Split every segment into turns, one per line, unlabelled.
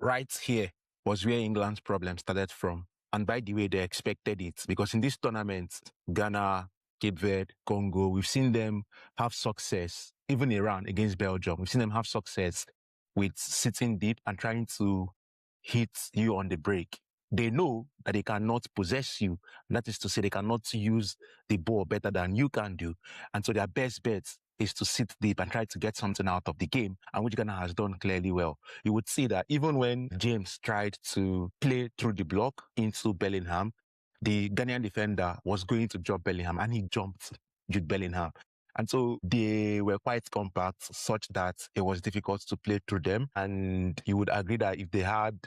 right here was where England's problem started from. And by the way, they expected it because in this tournament, Ghana, Cape Verde, Congo, we've seen them have success, even Iran against Belgium. We've seen them have success with sitting deep and trying to hit you on the break. They know that they cannot possess you. That is to say, they cannot use the ball better than you can do. And so their best bet is to sit deep and try to get something out of the game, and which Ghana has done clearly well. You would see that even when James tried to play through the block into Bellingham, the Ghanaian defender was going to drop Bellingham, and he jumped Jude Bellingham. And so they were quite compact, such that it was difficult to play through them. And you would agree that if they had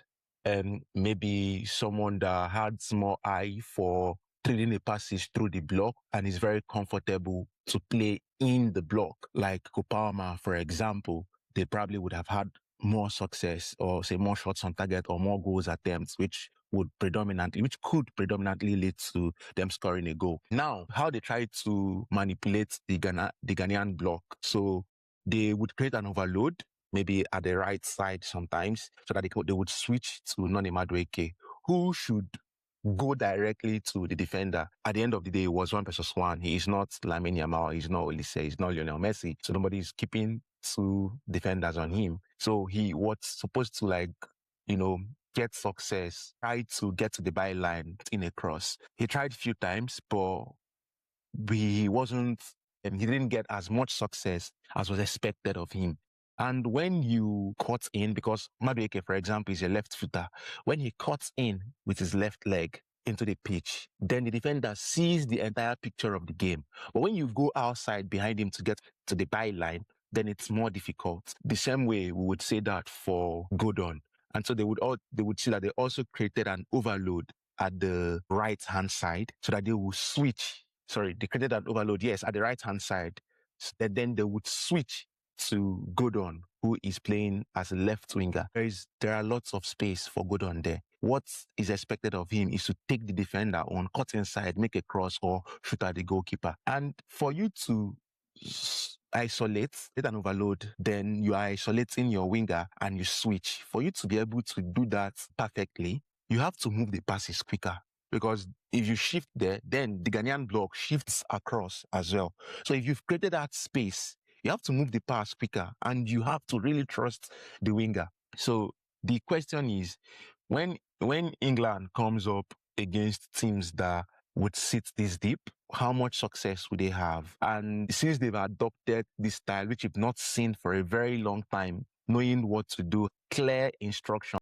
maybe someone that had small eye for trading a passage through the block and is very comfortable to play in the block, like Kopama, for example, they probably would have had more success, or say more shots on target or more goals attempts, which could predominantly lead to them scoring a goal. Now, how they try to manipulate the Ghanaian block. So they would create an overload, maybe at the right side sometimes, so that they would switch to Noni Madueke, who should go directly to the defender. At the end of the day, it was 1-1. He is not Lamine Yamal, he's not Olise, he's not Lionel Messi. So nobody is keeping two defenders on him. So he was supposed to get success, try to get to the byline in a cross. He tried a few times, but he didn't get as much success as was expected of him. And when you cut in, because Madueke, for example, is a left footer, when he cuts in with his left leg into the pitch, then the defender sees the entire picture of the game. But when you go outside behind him to get to the byline, then it's more difficult. The same way we would say that for Godon. And so they would see that they also created an overload at the right-hand side so that they will switch. Sorry, they created an overload, yes, at the right-hand side. So that then they would switch to Godon, who is playing as a left winger. There are lots of space for Godon there. What is expected of him is to take the defender on, cut inside, make a cross, or shoot at the goalkeeper. And for you to isolate, get an overload, then you are isolating your winger and you switch. For you to be able to do that perfectly, you have to move the passes quicker. Because if you shift there, then the Ghanaian block shifts across as well. So if you've created that space, you have to move the pass quicker and you have to really trust the winger. So the question is, when England comes up against teams that would sit this deep, how much success would they have? And since they've adopted this style, which we've not seen for a very long time, knowing what to do, clear instruction